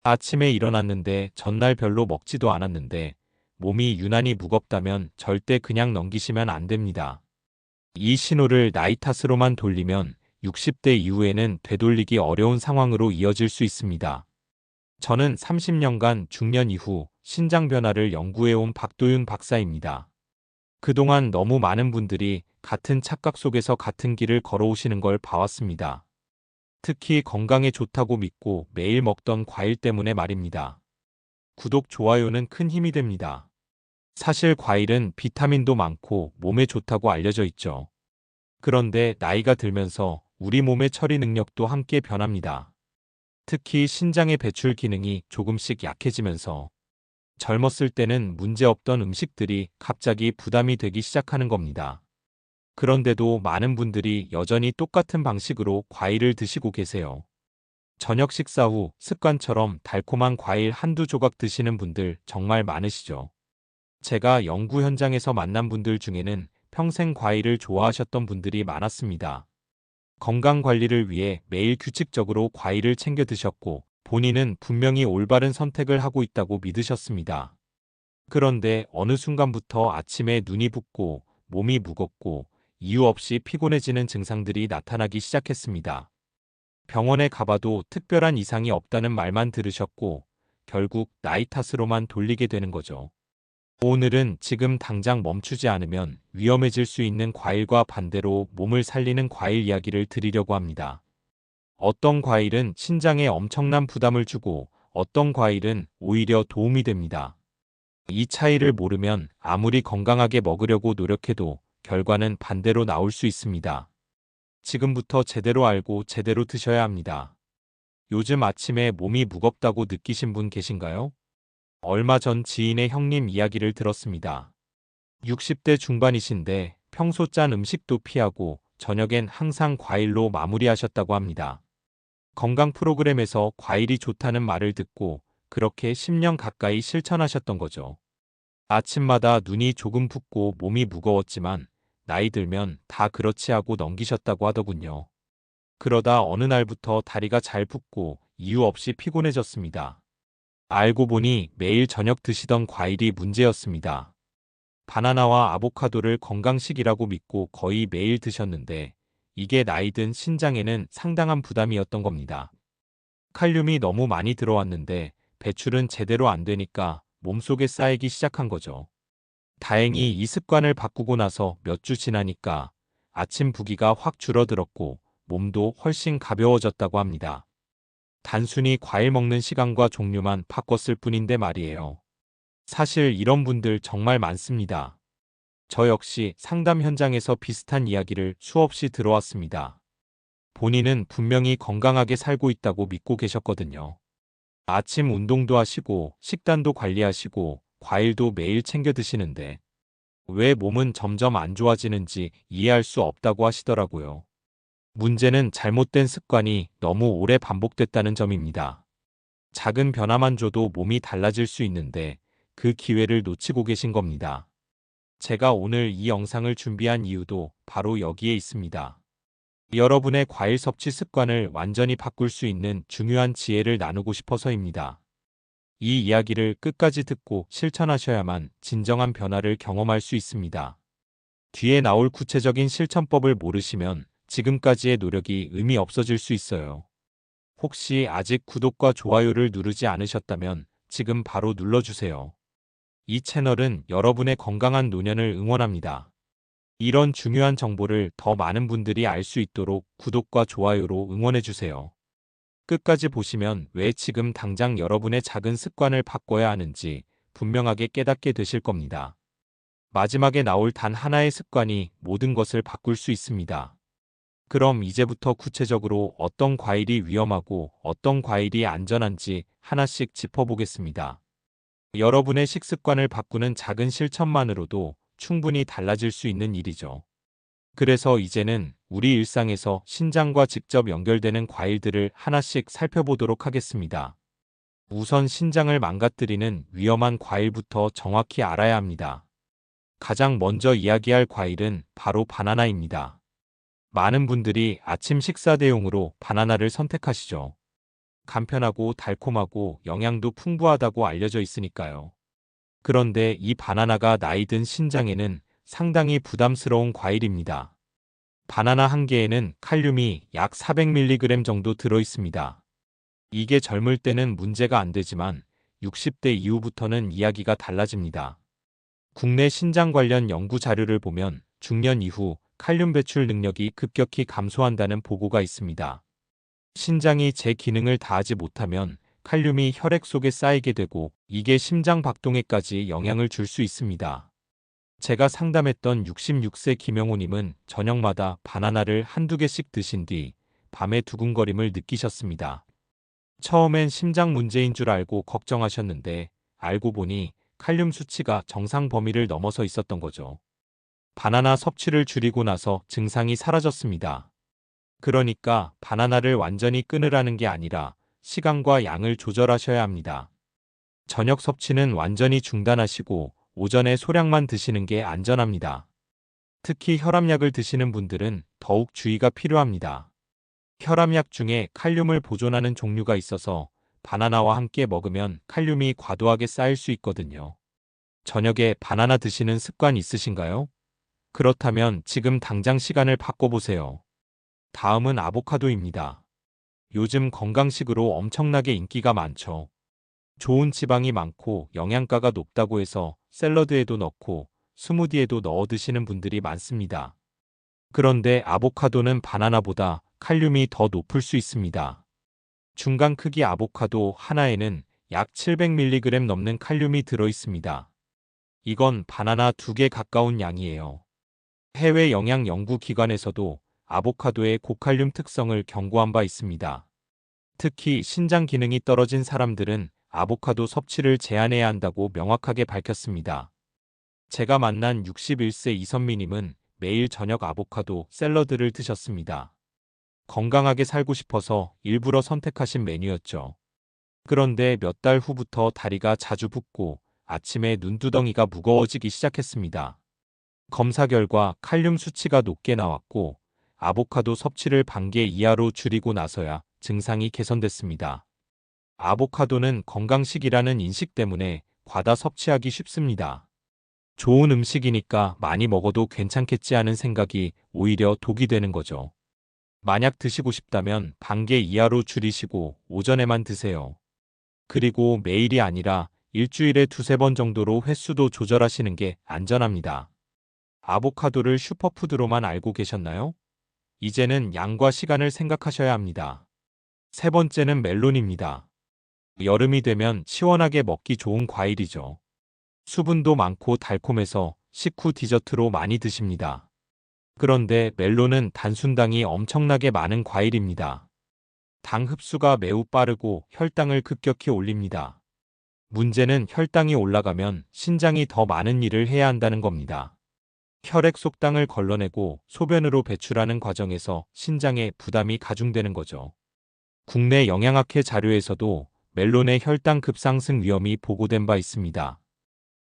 아침에 일어났는데 전날 별로 먹지도 않았는데 몸이 유난히 무겁다면 절대 그냥 넘기시면 안 됩니다. 이 신호를 나이 탓으로만 돌리면 60대 이후에는 되돌리기 어려운 상황으로 이어질 수 있습니다. 저는 30년간 중년 이후 신장 변화를 연구해온 박도윤 박사입니다. 그동안 너무 많은 분들이 같은 착각 속에서 같은 길을 걸어오시는 걸 봐왔습니다. 특히 건강에 좋다고 믿고 매일 먹던 과일 때문에 말입니다. 구독, 좋아요는 큰 힘이 됩니다. 사실 과일은 비타민도 많고 몸에 좋다고 알려져 있죠. 그런데 나이가 들면서 우리 몸의 처리 능력도 함께 변합니다. 특히 신장의 배출 기능이 조금씩 약해지면서 젊었을 때는 문제없던 음식들이 갑자기 부담이 되기 시작하는 겁니다. 그런데도 많은 분들이 여전히 똑같은 방식으로 과일을 드시고 계세요. 저녁 식사 후 습관처럼 달콤한 과일 한두 조각 드시는 분들 정말 많으시죠. 제가 연구 현장에서 만난 분들 중에는 평생 과일을 좋아하셨던 분들이 많았습니다. 건강 관리를 위해 매일 규칙적으로 과일을 챙겨 드셨고 본인은 분명히 올바른 선택을 하고 있다고 믿으셨습니다. 그런데 어느 순간부터 아침에 눈이 붓고 몸이 무겁고 이유 없이 피곤해지는 증상들이 나타나기 시작했습니다. 병원에 가봐도 특별한 이상이 없다는 말만 들으셨고 결국 나이 탓으로만 돌리게 되는 거죠. 오늘은 지금 당장 멈추지 않으면 위험해질 수 있는 과일과 반대로 몸을 살리는 과일 이야기를 드리려고 합니다. 어떤 과일은 신장에 엄청난 부담을 주고 어떤 과일은 오히려 도움이 됩니다. 이 차이를 모르면 아무리 건강하게 먹으려고 노력해도 결과는 반대로 나올 수 있습니다. 지금부터 제대로 알고 제대로 드셔야 합니다. 요즘 아침에 몸이 무겁다고 느끼신 분 계신가요? 얼마 전 지인의 형님 이야기를 들었습니다. 60대 중반이신데 평소 짠 음식도 피하고 저녁엔 항상 과일로 마무리하셨다고 합니다. 건강 프로그램에서 과일이 좋다는 말을 듣고 그렇게 10년 가까이 실천하셨던 거죠. 아침마다 눈이 조금 붓고 몸이 무거웠지만 나이 들면 다 그렇지 하고 넘기셨다고 하더군요. 그러다 어느 날부터 다리가 잘 붓고 이유 없이 피곤해졌습니다. 알고 보니 매일 저녁 드시던 과일이 문제였습니다. 바나나와 아보카도를 건강식이라고 믿고 거의 매일 드셨는데 이게 나이 든 신장에는 상당한 부담이었던 겁니다. 칼륨이 너무 많이 들어왔는데 배출은 제대로 안 되니까 몸속에 쌓이기 시작한 거죠. 다행히 이 습관을 바꾸고 나서 몇 주 지나니까 아침 부기가 확 줄어들었고 몸도 훨씬 가벼워졌다고 합니다. 단순히 과일 먹는 시간과 종류만 바꿨을 뿐인데 말이에요. 사실 이런 분들 정말 많습니다. 저 역시 상담 현장에서 비슷한 이야기를 수없이 들어왔습니다. 본인은 분명히 건강하게 살고 있다고 믿고 계셨거든요. 아침 운동도 하시고 식단도 관리하시고 과일도 매일 챙겨 드시는데 왜 몸은 점점 안 좋아지는지 이해할 수 없다고 하시더라고요. 문제는 잘못된 습관이 너무 오래 반복됐다는 점입니다. 작은 변화만 줘도 몸이 달라질 수 있는데 그 기회를 놓치고 계신 겁니다. 제가 오늘 이 영상을 준비한 이유도 바로 여기에 있습니다. 여러분의 과일 섭취 습관을 완전히 바꿀 수 있는 중요한 지혜를 나누고 싶어서입니다. 이 이야기를 끝까지 듣고 실천하셔야만 진정한 변화를 경험할 수 있습니다. 뒤에 나올 구체적인 실천법을 모르시면 지금까지의 노력이 의미 없어질 수 있어요. 혹시 아직 구독과 좋아요를 누르지 않으셨다면 지금 바로 눌러주세요. 이 채널은 여러분의 건강한 노년을 응원합니다. 이런 중요한 정보를 더 많은 분들이 알 수 있도록 구독과 좋아요로 응원해주세요. 끝까지 보시면 왜 지금 당장 여러분의 작은 습관을 바꿔야 하는지 분명하게 깨닫게 되실 겁니다. 마지막에 나올 단 하나의 습관이 모든 것을 바꿀 수 있습니다. 그럼 이제부터 구체적으로 어떤 과일이 위험하고 어떤 과일이 안전한지 하나씩 짚어보겠습니다. 여러분의 식습관을 바꾸는 작은 실천만으로도 충분히 달라질 수 있는 일이죠. 그래서 이제는 우리 일상에서 신장과 직접 연결되는 과일들을 하나씩 살펴보도록 하겠습니다. 우선 신장을 망가뜨리는 위험한 과일부터 정확히 알아야 합니다. 가장 먼저 이야기할 과일은 바로 바나나입니다. 많은 분들이 아침 식사 대용으로 바나나를 선택하시죠. 간편하고 달콤하고 영양도 풍부하다고 알려져 있으니까요. 그런데 이 바나나가 나이 든 신장에는 상당히 부담스러운 과일입니다. 바나나 한 개에는 칼륨이 약 400mg 정도 들어 있습니다. 이게 젊을 때는 문제가 안 되지만 60대 이후부터는 이야기가 달라집니다. 국내 신장 관련 연구 자료를 보면 중년 이후 칼륨 배출 능력이 급격히 감소한다는 보고가 있습니다. 신장이 제 기능을 다하지 못하면 칼륨이 혈액 속에 쌓이게 되고 이게 심장 박동에까지 영향을 줄 수 있습니다. 제가 상담했던 66세 김영호님은 저녁마다 바나나를 한두 개씩 드신 뒤 밤에 두근거림을 느끼셨습니다. 처음엔 심장 문제인 줄 알고 걱정하셨는데 알고 보니 칼륨 수치가 정상 범위를 넘어서 있었던 거죠. 바나나 섭취를 줄이고 나서 증상이 사라졌습니다. 그러니까 바나나를 완전히 끊으라는 게 아니라 시간과 양을 조절하셔야 합니다. 저녁 섭취는 완전히 중단하시고 오전에 소량만 드시는 게 안전합니다. 특히 혈압약을 드시는 분들은 더욱 주의가 필요합니다. 혈압약 중에 칼륨을 보존하는 종류가 있어서 바나나와 함께 먹으면 칼륨이 과도하게 쌓일 수 있거든요. 저녁에 바나나 드시는 습관 있으신가요? 그렇다면 지금 당장 시간을 바꿔보세요. 다음은 아보카도입니다. 요즘 건강식으로 엄청나게 인기가 많죠. 좋은 지방이 많고 영양가가 높다고 해서 샐러드에도 넣고 스무디에도 넣어 드시는 분들이 많습니다. 그런데 아보카도는 바나나보다 칼륨이 더 높을 수 있습니다. 중간 크기 아보카도 하나에는 약 700mg 넘는 칼륨이 들어 있습니다. 이건 바나나 2개 가까운 양이에요. 해외 영양 연구기관에서도 아보카도의 고칼륨 특성을 경고한 바 있습니다. 특히 신장 기능이 떨어진 사람들은 아보카도 섭취를 제한해야 한다고 명확하게 밝혔습니다. 제가 만난 61세 이선미님은 매일 저녁 아보카도 샐러드를 드셨습니다. 건강하게 살고 싶어서 일부러 선택하신 메뉴였죠. 그런데 몇 달 후부터 다리가 자주 붓고 아침에 눈두덩이가 무거워지기 시작했습니다. 검사 결과 칼륨 수치가 높게 나왔고 아보카도 섭취를 반개 이하로 줄이고 나서야 증상이 개선됐습니다. 아보카도는 건강식이라는 인식 때문에 과다 섭취하기 쉽습니다. 좋은 음식이니까 많이 먹어도 괜찮겠지 하는 생각이 오히려 독이 되는 거죠. 만약 드시고 싶다면 반개 이하로 줄이시고 오전에만 드세요. 그리고 매일이 아니라 일주일에 2~3번 정도로 횟수도 조절하시는 게 안전합니다. 아보카도를 슈퍼푸드로만 알고 계셨나요? 이제는 양과 시간을 생각하셔야 합니다. 세 번째는 멜론입니다. 여름이 되면 시원하게 먹기 좋은 과일이죠. 수분도 많고 달콤해서 식후 디저트로 많이 드십니다. 그런데 멜론은 단순당이 엄청나게 많은 과일입니다. 당 흡수가 매우 빠르고 혈당을 급격히 올립니다. 문제는 혈당이 올라가면 신장이 더 많은 일을 해야 한다는 겁니다. 혈액 속당을 걸러내고 소변으로 배출하는 과정에서 신장에 부담이 가중되는 거죠. 국내 영양학회 자료에서도 멜론의 혈당 급상승 위험이 보고된 바 있습니다.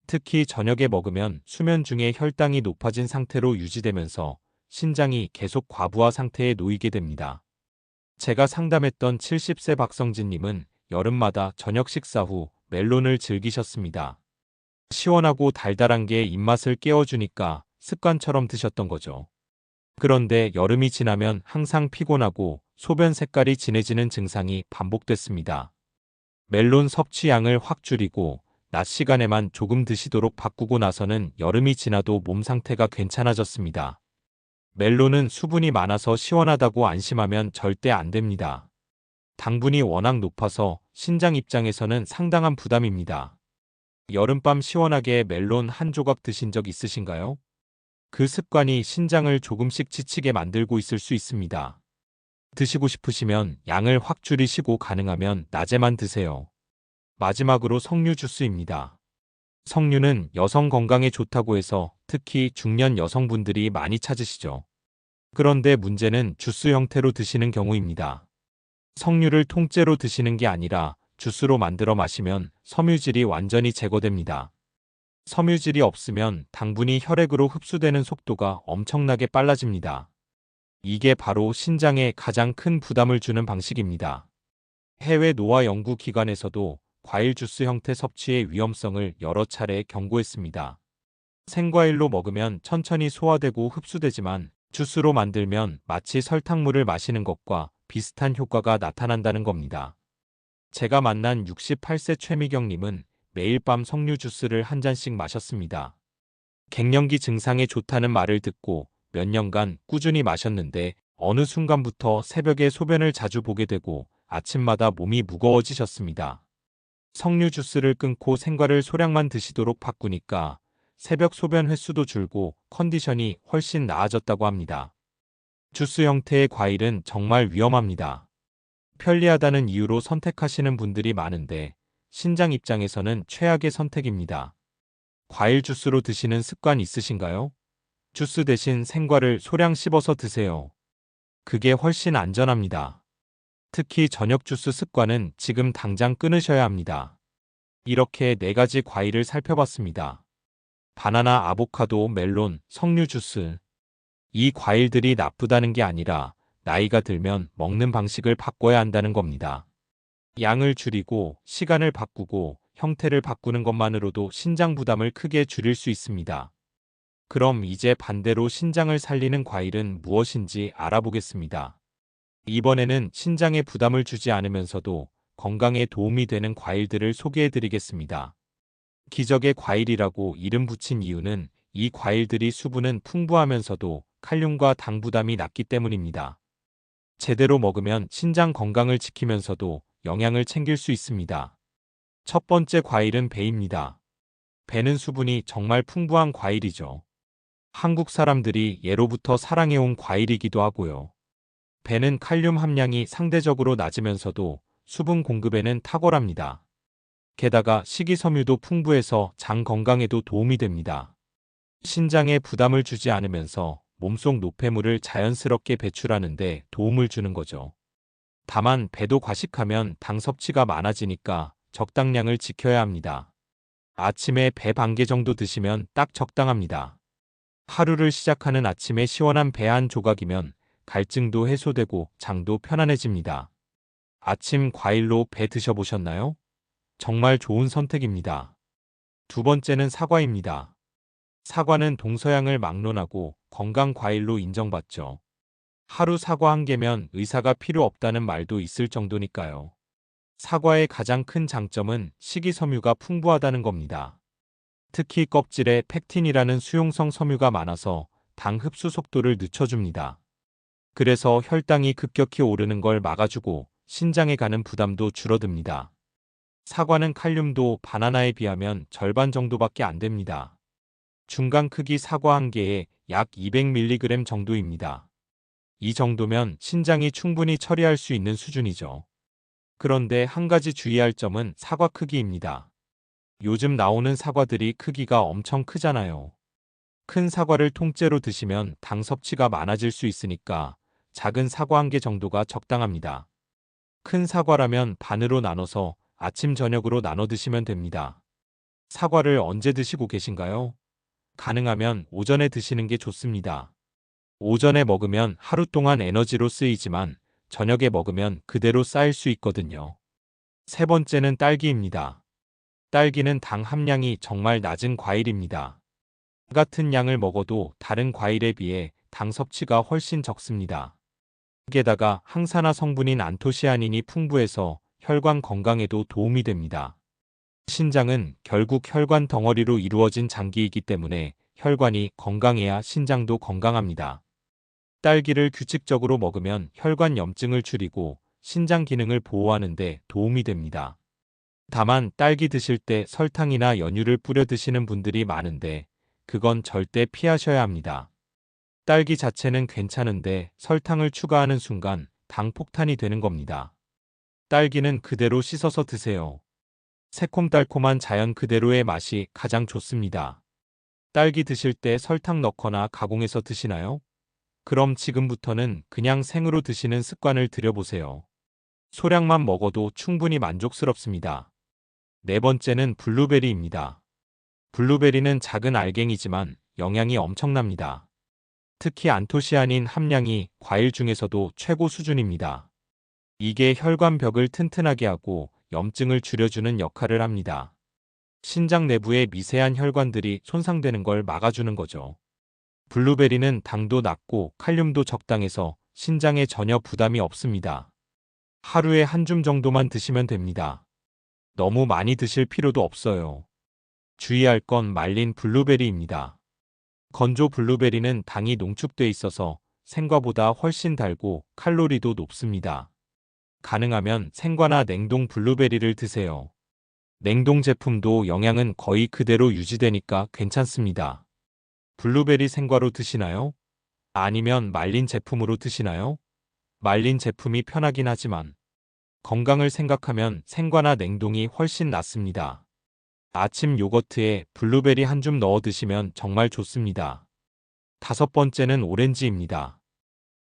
특히 저녁에 먹으면 수면 중에 혈당이 높아진 상태로 유지되면서 신장이 계속 과부하 상태에 놓이게 됩니다. 제가 상담했던 70세 박성진님은 여름마다 저녁 식사 후 멜론을 즐기셨습니다. 시원하고 달달한 게 입맛을 깨워주니까 습관처럼 드셨던 거죠. 그런데 여름이 지나면 항상 피곤하고 소변 색깔이 진해지는 증상이 반복됐습니다. 멜론 섭취량을 확 줄이고 낮 시간에만 조금 드시도록 바꾸고 나서는 여름이 지나도 몸 상태가 괜찮아졌습니다. 멜론은 수분이 많아서 시원하다고 안심하면 절대 안 됩니다. 당분이 워낙 높아서 신장 입장에서는 상당한 부담입니다. 여름밤 시원하게 멜론 한 조각 드신 적 있으신가요? 그 습관이 신장을 조금씩 지치게 만들고 있을 수 있습니다. 드시고 싶으시면 양을 확 줄이시고 가능하면 낮에만 드세요. 마지막으로 석류 주스입니다. 석류는 여성 건강에 좋다고 해서 특히 중년 여성분들이 많이 찾으시죠. 그런데 문제는 주스 형태로 드시는 경우입니다. 석류를 통째로 드시는 게 아니라 주스로 만들어 마시면 섬유질이 완전히 제거됩니다. 섬유질이 없으면 당분이 혈액으로 흡수되는 속도가 엄청나게 빨라집니다. 이게 바로 신장에 가장 큰 부담을 주는 방식입니다. 해외 노화 연구기관에서도 과일 주스 형태 섭취의 위험성을 여러 차례 경고했습니다. 생과일로 먹으면 천천히 소화되고 흡수되지만 주스로 만들면 마치 설탕물을 마시는 것과 비슷한 효과가 나타난다는 겁니다. 제가 만난 68세 최미경님은 매일 밤 석류 주스를 한 잔씩 마셨습니다. 갱년기 증상에 좋다는 말을 듣고 몇 년간 꾸준히 마셨는데 어느 순간부터 새벽에 소변을 자주 보게 되고 아침마다 몸이 무거워지셨습니다. 석류 주스를 끊고 생과를 소량만 드시도록 바꾸니까 새벽 소변 횟수도 줄고 컨디션이 훨씬 나아졌다고 합니다. 주스 형태의 과일은 정말 위험합니다. 편리하다는 이유로 선택하시는 분들이 많은데 신장 입장에서는 최악의 선택입니다. 과일 주스로 드시는 습관 있으신가요? 주스 대신 생과를 소량 씹어서 드세요. 그게 훨씬 안전합니다. 특히 저녁 주스 습관은 지금 당장 끊으셔야 합니다. 이렇게 4가지 과일을 살펴봤습니다. 바나나, 아보카도, 멜론, 석류 주스. 이 과일들이 나쁘다는 게 아니라 나이가 들면 먹는 방식을 바꿔야 한다는 겁니다. 양을 줄이고 시간을 바꾸고 형태를 바꾸는 것만으로도 신장 부담을 크게 줄일 수 있습니다. 그럼 이제 반대로 신장을 살리는 과일은 무엇인지 알아보겠습니다. 이번에는 신장에 부담을 주지 않으면서도 건강에 도움이 되는 과일들을 소개해드리겠습니다. 기적의 과일이라고 이름 붙인 이유는 이 과일들이 수분은 풍부하면서도 칼륨과 당 부담이 낮기 때문입니다. 제대로 먹으면 신장 건강을 지키면서도 영양을 챙길 수 있습니다. 첫 번째 과일은 배입니다. 배는 수분이 정말 풍부한 과일이죠. 한국 사람들이 예로부터 사랑해온 과일이기도 하고요. 배는 칼륨 함량이 상대적으로 낮으면서도 수분 공급에는 탁월합니다. 게다가 식이섬유도 풍부해서 장 건강에도 도움이 됩니다. 신장에 부담을 주지 않으면서 몸속 노폐물을 자연스럽게 배출하는 데 도움을 주는 거죠. 다만 배도 과식하면 당 섭취가 많아지니까 적당량을 지켜야 합니다. 아침에 배 반 개 정도 드시면 딱 적당합니다. 하루를 시작하는 아침에 시원한 배 한 조각이면 갈증도 해소되고 장도 편안해집니다. 아침 과일로 배 드셔보셨나요? 정말 좋은 선택입니다. 두 번째는 사과입니다. 사과는 동서양을 막론하고 건강 과일로 인정받죠. 하루 사과 한 개면 의사가 필요 없다는 말도 있을 정도니까요. 사과의 가장 큰 장점은 식이섬유가 풍부하다는 겁니다. 특히 껍질에 펙틴이라는 수용성 섬유가 많아서 당 흡수 속도를 늦춰줍니다. 그래서 혈당이 급격히 오르는 걸 막아주고 신장에 가는 부담도 줄어듭니다. 사과는 칼륨도 바나나에 비하면 절반 정도밖에 안 됩니다. 중간 크기 사과 한 개에 약 200mg 정도입니다. 이 정도면 신장이 충분히 처리할 수 있는 수준이죠. 그런데 한 가지 주의할 점은 사과 크기입니다. 요즘 나오는 사과들이 크기가 엄청 크잖아요. 큰 사과를 통째로 드시면 당 섭취가 많아질 수 있으니까 작은 사과 한 개 정도가 적당합니다. 큰 사과라면 반으로 나눠서 아침 저녁으로 나눠 드시면 됩니다. 사과를 언제 드시고 계신가요? 가능하면 오전에 드시는 게 좋습니다. 오전에 먹으면 하루 동안 에너지로 쓰이지만 저녁에 먹으면 그대로 쌓일 수 있거든요. 세 번째는 딸기입니다. 딸기는 당 함량이 정말 낮은 과일입니다. 같은 양을 먹어도 다른 과일에 비해 당 섭취가 훨씬 적습니다. 게다가 항산화 성분인 안토시아닌이 풍부해서 혈관 건강에도 도움이 됩니다. 신장은 결국 혈관 덩어리로 이루어진 장기이기 때문에 혈관이 건강해야 신장도 건강합니다. 딸기를 규칙적으로 먹으면 혈관 염증을 줄이고 신장 기능을 보호하는 데 도움이 됩니다. 다만 딸기 드실 때 설탕이나 연유를 뿌려 드시는 분들이 많은데 그건 절대 피하셔야 합니다. 딸기 자체는 괜찮은데 설탕을 추가하는 순간 당 폭탄이 되는 겁니다. 딸기는 그대로 씻어서 드세요. 새콤달콤한 자연 그대로의 맛이 가장 좋습니다. 딸기 드실 때 설탕 넣거나 가공해서 드시나요? 그럼 지금부터는 그냥 생으로 드시는 습관을 들여보세요. 소량만 먹어도 충분히 만족스럽습니다. 네 번째는 블루베리입니다. 블루베리는 작은 알갱이지만 영양이 엄청납니다. 특히 안토시아닌 함량이 과일 중에서도 최고 수준입니다. 이게 혈관벽을 튼튼하게 하고 염증을 줄여주는 역할을 합니다. 신장 내부의 미세한 혈관들이 손상되는 걸 막아주는 거죠. 블루베리는 당도 낮고 칼륨도 적당해서 신장에 전혀 부담이 없습니다. 하루에 한 줌 정도만 드시면 됩니다. 너무 많이 드실 필요도 없어요. 주의할 건 말린 블루베리입니다. 건조 블루베리는 당이 농축돼 있어서 생과보다 훨씬 달고 칼로리도 높습니다. 가능하면 생과나 냉동 블루베리를 드세요. 냉동 제품도 영양은 거의 그대로 유지되니까 괜찮습니다. 블루베리 생과로 드시나요? 아니면 말린 제품으로 드시나요? 말린 제품이 편하긴 하지만 건강을 생각하면 생과나 냉동이 훨씬 낫습니다. 아침 요거트에 블루베리 한 줌 넣어 드시면 정말 좋습니다. 다섯 번째는 오렌지입니다.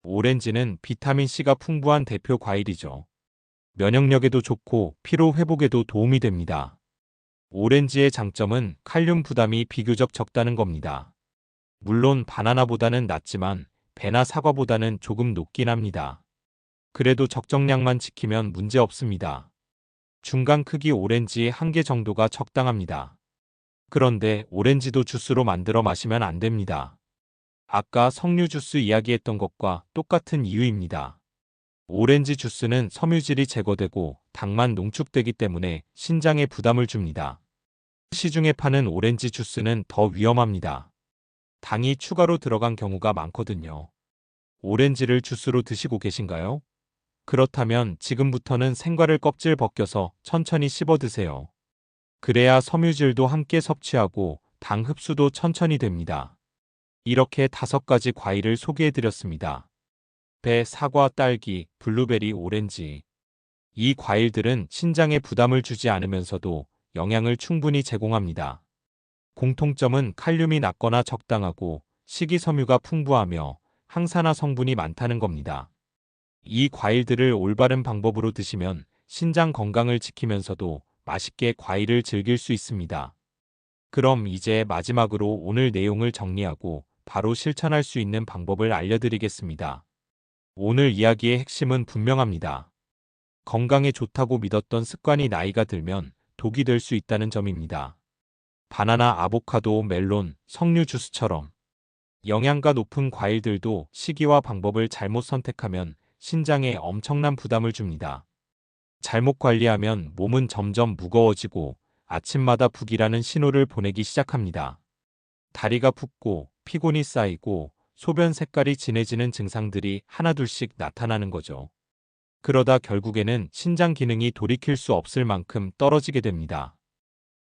오렌지는 비타민C가 풍부한 대표 과일이죠. 면역력에도 좋고 피로 회복에도 도움이 됩니다. 오렌지의 장점은 칼륨 부담이 비교적 적다는 겁니다. 물론 바나나보다는 낮지만 배나 사과보다는 조금 높긴 합니다. 그래도 적정량만 지키면 문제 없습니다. 중간 크기 오렌지 1개 정도가 적당합니다. 그런데 오렌지도 주스로 만들어 마시면 안 됩니다. 아까 석류 주스 이야기했던 것과 똑같은 이유입니다. 오렌지 주스는 섬유질이 제거되고 당만 농축되기 때문에 신장에 부담을 줍니다. 시중에 파는 오렌지 주스는 더 위험합니다. 당이 추가로 들어간 경우가 많거든요. 오렌지를 주스로 드시고 계신가요? 그렇다면 지금부터는 생과를 껍질 벗겨서 천천히 씹어 드세요. 그래야 섬유질도 함께 섭취하고 당 흡수도 천천히 됩니다. 이렇게 5가지 과일을 소개해 드렸습니다. 배, 사과, 딸기, 블루베리, 오렌지. 이 과일들은 신장에 부담을 주지 않으면서도 영양을 충분히 제공합니다. 공통점은 칼륨이 낮거나 적당하고 식이섬유가 풍부하며 항산화 성분이 많다는 겁니다. 이 과일들을 올바른 방법으로 드시면 신장 건강을 지키면서도 맛있게 과일을 즐길 수 있습니다. 그럼 이제 마지막으로 오늘 내용을 정리하고 바로 실천할 수 있는 방법을 알려드리겠습니다. 오늘 이야기의 핵심은 분명합니다. 건강에 좋다고 믿었던 습관이 나이가 들면 독이 될 수 있다는 점입니다. 바나나, 아보카도, 멜론, 석류 주스처럼 영양가 높은 과일들도 시기와 방법을 잘못 선택하면 신장에 엄청난 부담을 줍니다. 잘못 관리하면 몸은 점점 무거워지고 아침마다 북이라는 신호를 보내기 시작합니다. 다리가 붓고 피곤이 쌓이고 소변 색깔이 진해지는 증상들이 하나둘씩 나타나는 거죠. 그러다 결국에는 신장 기능이 돌이킬 수 없을 만큼 떨어지게 됩니다.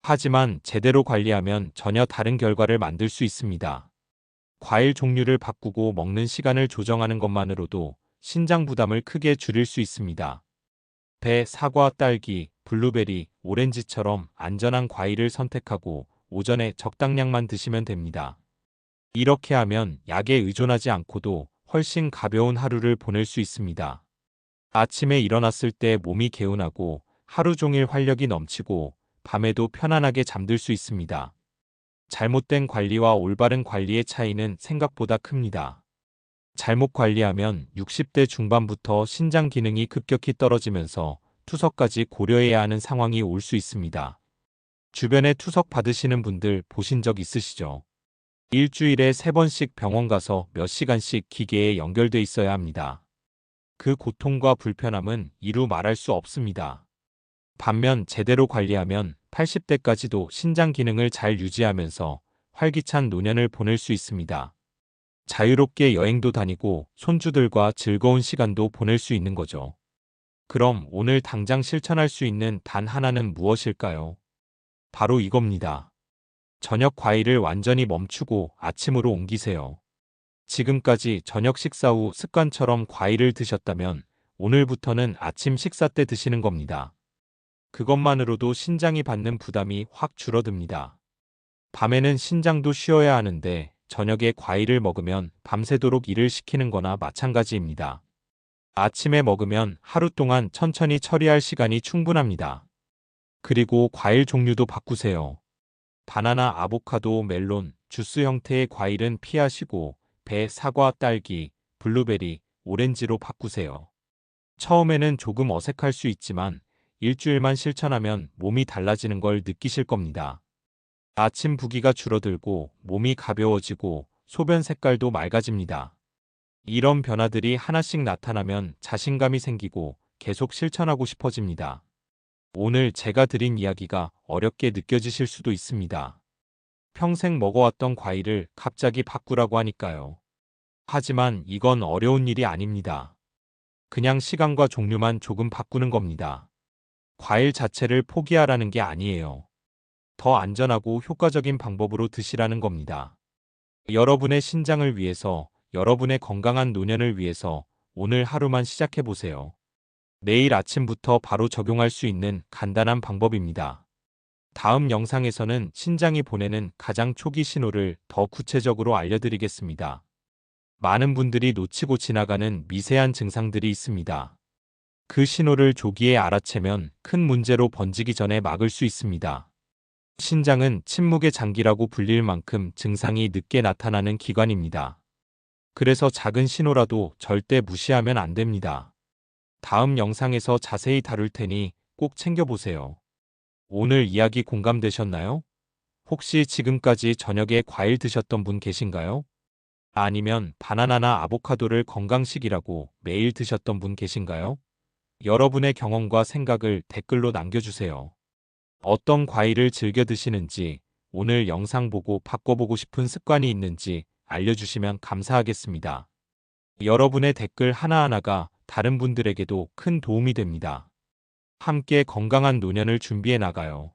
하지만 제대로 관리하면 전혀 다른 결과를 만들 수 있습니다. 과일 종류를 바꾸고 먹는 시간을 조정하는 것만으로도 신장 부담을 크게 줄일 수 있습니다. 배, 사과, 딸기, 블루베리, 오렌지처럼 안전한 과일을 선택하고 오전에 적당량만 드시면 됩니다. 이렇게 하면 약에 의존하지 않고도 훨씬 가벼운 하루를 보낼 수 있습니다. 아침에 일어났을 때 몸이 개운하고 하루 종일 활력이 넘치고 밤에도 편안하게 잠들 수 있습니다. 잘못된 관리와 올바른 관리의 차이는 생각보다 큽니다. 잘못 관리하면 60대 중반부터 신장 기능이 급격히 떨어지면서 투석까지 고려해야 하는 상황이 올 수 있습니다. 주변에 투석 받으시는 분들 보신 적 있으시죠? 일주일에 3번씩 병원 가서 몇 시간씩 기계에 연결돼 있어야 합니다. 그 고통과 불편함은 이루 말할 수 없습니다. 반면 제대로 관리하면 80대까지도 신장 기능을 잘 유지하면서 활기찬 노년을 보낼 수 있습니다. 자유롭게 여행도 다니고 손주들과 즐거운 시간도 보낼 수 있는 거죠. 그럼 오늘 당장 실천할 수 있는 단 하나는 무엇일까요? 바로 이겁니다. 저녁 과일을 완전히 멈추고 아침으로 옮기세요. 지금까지 저녁 식사 후 습관처럼 과일을 드셨다면 오늘부터는 아침 식사 때 드시는 겁니다. 그것만으로도 신장이 받는 부담이 확 줄어듭니다. 밤에는 신장도 쉬어야 하는데 저녁에 과일을 먹으면 밤새도록 일을 시키는 거나 마찬가지입니다. 아침에 먹으면 하루 동안 천천히 처리할 시간이 충분합니다. 그리고 과일 종류도 바꾸세요. 바나나, 아보카도, 멜론, 주스 형태의 과일은 피하시고 배, 사과, 딸기, 블루베리, 오렌지로 바꾸세요. 처음에는 조금 어색할 수 있지만 일주일만 실천하면 몸이 달라지는 걸 느끼실 겁니다. 아침 부기가 줄어들고 몸이 가벼워지고 소변 색깔도 맑아집니다. 이런 변화들이 하나씩 나타나면 자신감이 생기고 계속 실천하고 싶어집니다. 오늘 제가 드린 이야기가 어렵게 느껴지실 수도 있습니다. 평생 먹어왔던 과일을 갑자기 바꾸라고 하니까요. 하지만 이건 어려운 일이 아닙니다. 그냥 시간과 종류만 조금 바꾸는 겁니다. 과일 자체를 포기하라는 게 아니에요. 더 안전하고 효과적인 방법으로 드시라는 겁니다. 여러분의 신장을 위해서, 여러분의 건강한 노년을 위해서 오늘 하루만 시작해 보세요. 내일 아침부터 바로 적용할 수 있는 간단한 방법입니다. 다음 영상에서는 신장이 보내는 가장 초기 신호를 더 구체적으로 알려드리겠습니다. 많은 분들이 놓치고 지나가는 미세한 증상들이 있습니다. 그 신호를 조기에 알아채면 큰 문제로 번지기 전에 막을 수 있습니다. 신장은 침묵의 장기라고 불릴 만큼 증상이 늦게 나타나는 기관입니다. 그래서 작은 신호라도 절대 무시하면 안 됩니다. 다음 영상에서 자세히 다룰 테니 꼭 챙겨보세요. 오늘 이야기 공감되셨나요? 혹시 지금까지 저녁에 과일 드셨던 분 계신가요? 아니면 바나나나 아보카도를 건강식이라고 매일 드셨던 분 계신가요? 여러분의 경험과 생각을 댓글로 남겨주세요. 어떤 과일을 즐겨 드시는지, 오늘 영상 보고 바꿔보고 싶은 습관이 있는지 알려주시면 감사하겠습니다. 여러분의 댓글 하나하나가 다른 분들에게도 큰 도움이 됩니다. 함께 건강한 노년을 준비해 나가요.